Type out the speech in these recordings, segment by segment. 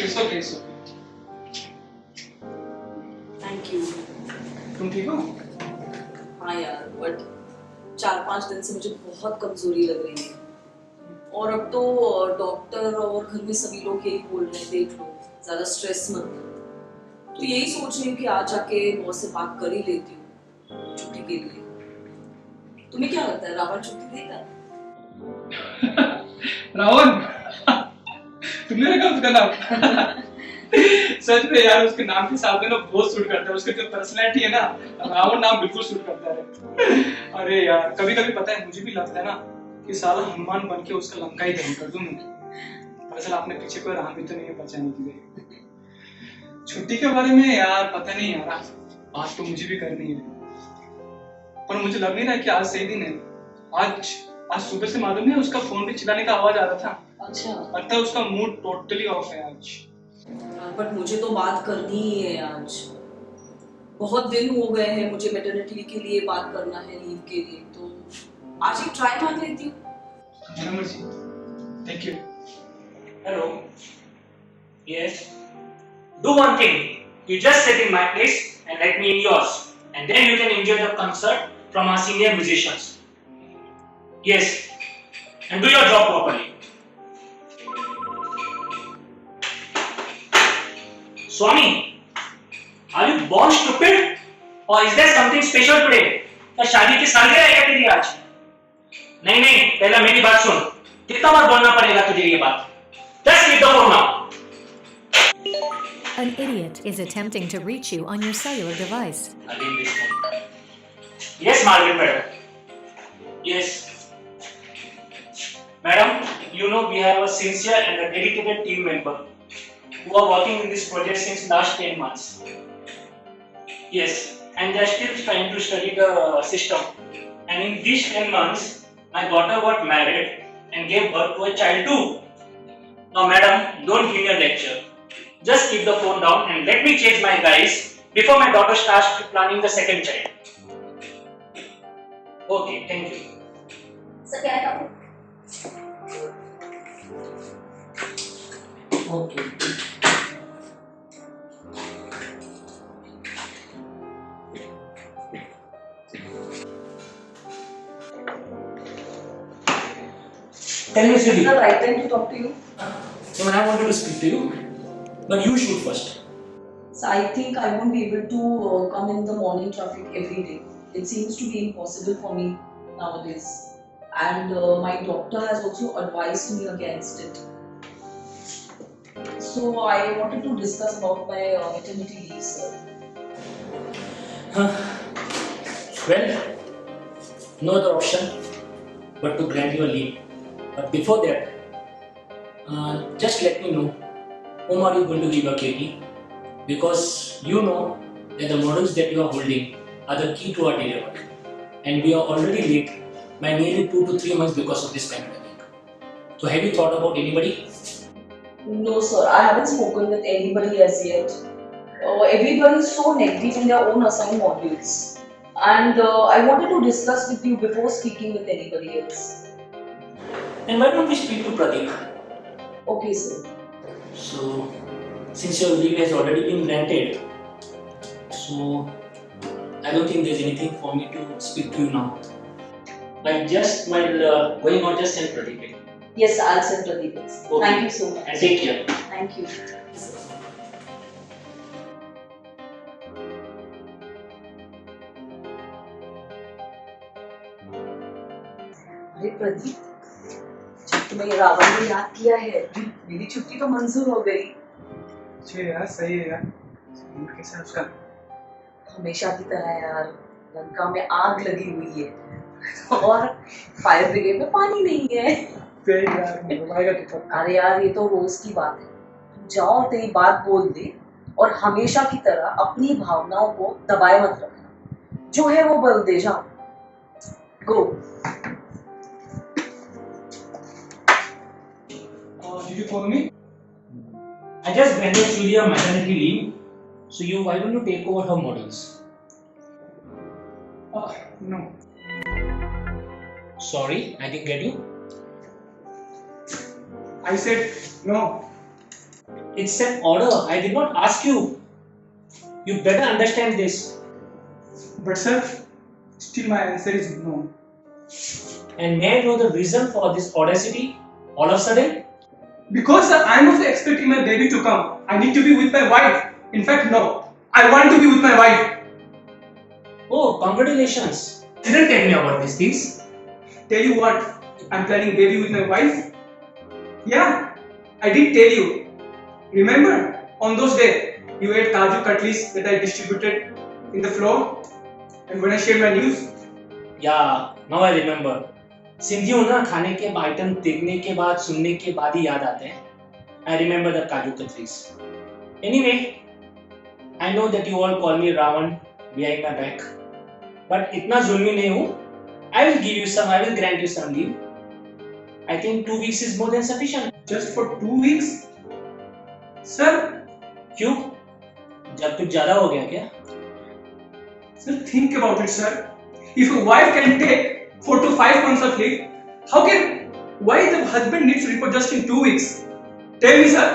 it's okay. Thank you. तुम ठीक हो? हाँ यार, बट 4-5 दिन से मुझे बहुत कमजोरी लग रही है और अब तो डॉक्टर और घर में सभी लोग यही बोल रहे हैं, देख लो ज्यादा स्ट्रेस मत लो। तो यही सोच रही हूँ कि आज जाके बॉस से बात कर ही लेती हूँ छुट्टी के लिए। तुम्हें क्या लगता है रावण छुट्टी देगा? रावण तुमने रखा उसका नाम? सच में यार उसके नाम के साथ में ना बहुत सूट करता है, उसका जो पर्सनैलिटी है ना, रावण नाम बिल्कुल सूट करता है। अरे यार कभी कभी पता है मुझे भी लगता है ना कि साला हनुमान बन के उसका लंका ही दहन कर दूं मैं। दरअसल आपने पीछे कोई राह भी तो नहीं है बचाने के लिए। छुट्टी के बारे में यार पता नहीं यार, बात तो मुझे भी करनी है, पर मुझे लग नहीं रहा कि आज सही दिन है। आज सुबह से मालूम है उसका फोन पे चिल्लाने का आवाज आ रहा था। अच्छा, लगता है उसका मूड टोटली ऑफ है आज। बट मुझे तो बात करनी ही है आज। बहुत दिन हो गए हैं, मुझे मैटरनिटी के लिए बात करना है, लीव के लिए, तो आज एक ट्राई मार लेती हूँ। Thank you. Hello. Yes. Do one thing. You just sit in my place and let me in yours, and then you can enjoy the concert from our senior musicians. Yes. And do your job properly. Swami, are you born stupid, or is there something special today? क्या शादी की सालगिरह है क्या तेरी आज? नहीं, पहले मेरी बात सुन। कितना बार बोलना पड़ेगा तुझे ये बात? Just keep the phone now. An idiot is attempting to reach you on your cellular device. Again this one. Yes, Margaret madam. Yes. Madam, you know we have a sincere and a dedicated team member who are working in this project since last 10 months. Yes, and they are still trying to study the system. And in these 10 months, my daughter got married and gave birth to a child too. Now madam, don't give me a lecture. Just keep the phone down and let me change my guys before my daughter starts planning the second child. Okay, thank you. Sir क्या है? Okay Tell me, Siri. The right time to talk to you. Even I wanted to speak to you, but you shoot first. So I think I won't be able to come in the morning traffic every day. It seems to be impossible for me nowadays. And my doctor has also advised me against it. So I wanted to discuss about my maternity leave, sir. Well, no other option but to grant you a leave. But before that, just let me know whom are you going to give your KT, because you know that the models that you are holding are the key to our daily work, and we are already late by nearly 2 to 3 months because of this pandemic. So have you thought about anybody? No, sir. I haven't spoken with anybody as yet. Everybody is so negative in their own assigned modules. And I wanted to discuss with you before speaking with anybody else. Then why don't we speak to Pradeep? Okay, sir. So, since your leave has already been granted, so I don't think there's anything for me to speak to you now. But just while going on, just send Pradeep in. Yes, I'll send Pradeep. Okay. Thank you so much. And take care. Thank you. अरे प्रदीप, जब तुम्हें रावण ने याद किया है, मेरी छुट्टी तो मंजूर हो गई। अच्छा यार सही है यार। मूड कैसा है उसका? हमेशा की तरह यार, लंका में आग लगी हुई है और फायर ब्रिगेड में पानी नहीं है। सही यार, मंगवाएगा तो। अरे यार ये तो रोज की बात है। तुम जाओ और तेरी बात बोल दे और हमेशा की तरह अपनी भावनाओं को दबाए मत रखना। जो है वो बोल दे, जाओ। गो। Did you call me? I just granted Julia maternity leave, so why don't you take over her models? No. Sorry, I didn't get you. I said no. It's an order. I did not ask you. You better understand this. But sir, still my answer is no. And may I know the reason for this audacity? All of a sudden? Because sir, I am also expecting my baby to come. I need to be with my wife. In fact, no. I want to be with my wife. Oh, congratulations. Didn't tell me about these things. Tell you what, I'm planning baby with my wife. Yeah, I did tell you. Remember, on those days, you ate Kaju Katlis that I distributed in the floor? And when I shared my news? Yeah, now I remember. Sindhi हो ना, खाने के item देखने के बाद सुनने के बाद ही याद आते हैं. I remember the Kaju Katris. Anyway, I know that you all call me Ravan behind my back. But इतना जुल्मी नहीं हूँ. I will grant you some leave. I think 2 weeks is more than sufficient. Just for 2 weeks? Sir, क्यों? जब कुछ ज्यादा हो गया क्या? sir, think about it, sir. If a wife can take 4 to 5 months of leave, why the husband needs leave for just in 2 weeks? Tell me, sir.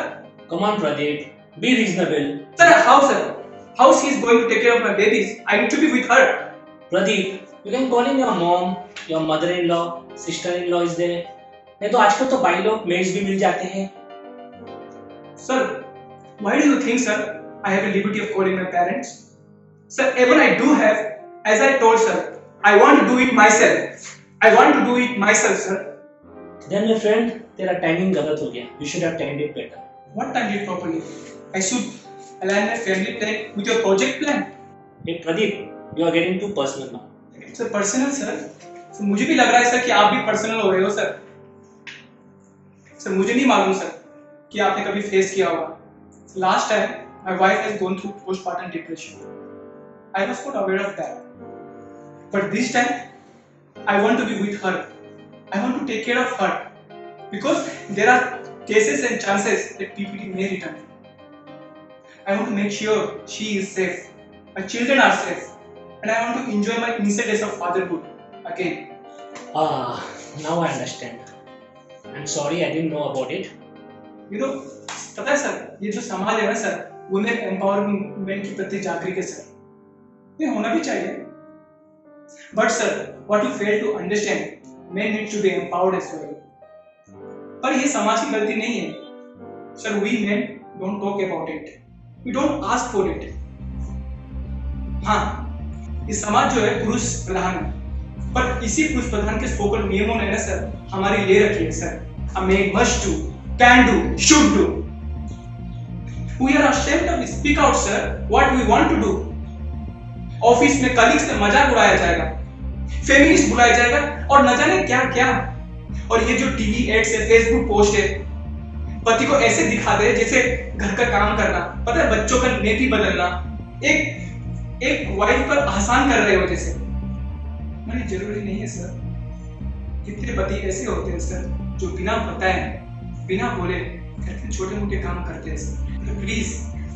Come on, Pradeep. Be reasonable. Sir, how, sir? How she is going to take care of my babies? I need to be with her. Pradeep, you can call in your mom, your mother-in-law, sister-in-law is there. नहीं तो आजकल तो भाई लोग maids भी मिल जाते हैं. Sir, why do you think, sir, I have a liberty of calling my parents? Sir, even I do have, as I told, sir, I want to do it myself. I want to do it myself, sir. Then my friend, तेरा timing गलत हो गया. You should have timed it better. What timed it properly? I should align my family plan with your project plan. Hey Pradeep, you are getting too personal now. It's a personal, sir. So मुझे भी लग रहा है sir कि आप भी personal हो रहे हो सर. सर मुझे नहीं मालूम सर कि आपने कभी फेस किया होगा. Last time my wife has gone through postpartum depression. I was not aware of that. But this time I want to be with her. I want to take care of her because there are cases and chances that PPT may return. I want to make sure she is safe, my children are safe, and I want to enjoy my initial days of fatherhood again. Now I understand. I'm sorry I didn't know about it. You know, पता है sir, ये जो समाज है ना sir, women empowerment के प्रति जागरूक है सर. ये होना भी चाहिए. But sir, what you fail to understand, men need to be empowered as well. पर ये समाज की गलती नहीं है. Sir, we men don't talk about it. We don't ask for it. हाँ, ये समाज जो है पुरुष प्रधान है. पर इसी पुरुष प्रधान के सोकल नियमों ने ना सर हमारी ले रखी है सर. हमें must do, can do, should do. We are ashamed to speak out, sir, what we want to do. Office में कलीग्स से मजाक उड़ाया जाएगा, फेमिनिस्ट बुलाया जाएगा और न जाने क्या क्या. और ये जो टीवी एड्स है, फेसबुक पोस्ट है, पति को ऐसे दिखा दे जैसे घर का काम करना, पता है बच्चों का नेपी बदलना, एक वाइफ पर आसान कर रहे हो जैसे. मैंने जरूरी नहीं है सर. कितने पति ऐसे होते हैं सर जो बिना बताए, बिना बोले घर के छोटे मोटे काम करते हैं sir. Please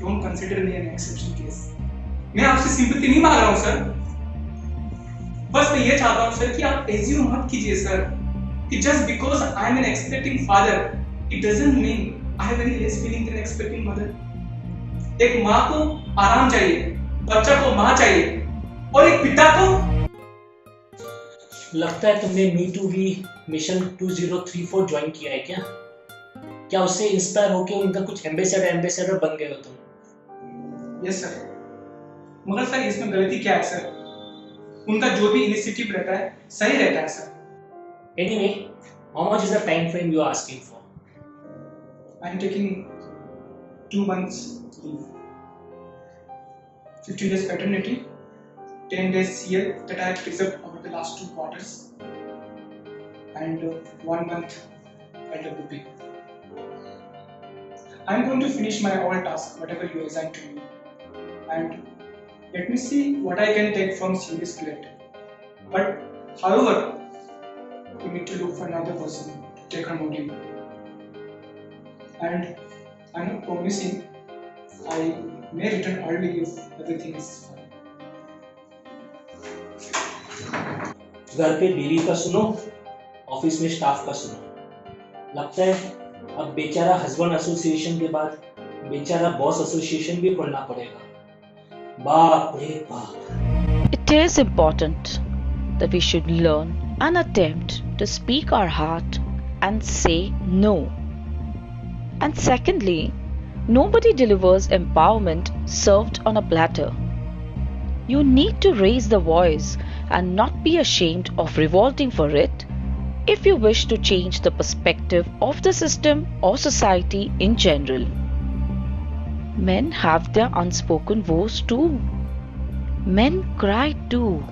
don't consider me an exception case. मैं आपसे सिंपैथी नहीं मांग रहा हूं सर. बस मैं ये चाहता हूं सर कि आप एज्यूम मत कीजिए सर कि just because I am an expecting father it doesn't mean I have any less feeling than expecting mother. एक माँ को आराम चाहिए, बच्चा को माँ चाहिए और एक पिता को. लगता है तुमने me to we mission 2034 join किया है क्या? क्या उससे इंस्पायर होके उनका कुछ एम्बेसडर बन गए हो तुम? Yes sir. मगर सर इसमें गलती क्या है सर? उनका जो भी इनिशिएटिव रहता है सही रहता है sir. Anyway, how much is the time frame you are asking for? I am taking 2 months leave, 15 days paternity, 10 days CL that I have preserved over the last 2 quarters, and 1 month LWP. I am going to finish my all tasks, whatever you assign to me, and let me see what I can take from serious plate. But however, you need to look for another person to take her module. And I'm not promising I may return early if everything is fine. घर पे बीवी का सुनो, office में staff का सुनो. लगता है अब बेचारा हस्बैंड एसोसिएशन के बाद बेचारा बॉस एसोसिएशन भी खोलना पड़ेगा। बाप रे बाप। It is important that we should learn and attempt to speak our heart and say no. And secondly, nobody delivers empowerment served on a platter. You need to raise the voice and not be ashamed of revolting for it if you wish to change the perspective of the system or society in general. Men have their unspoken woes too. Men cry too.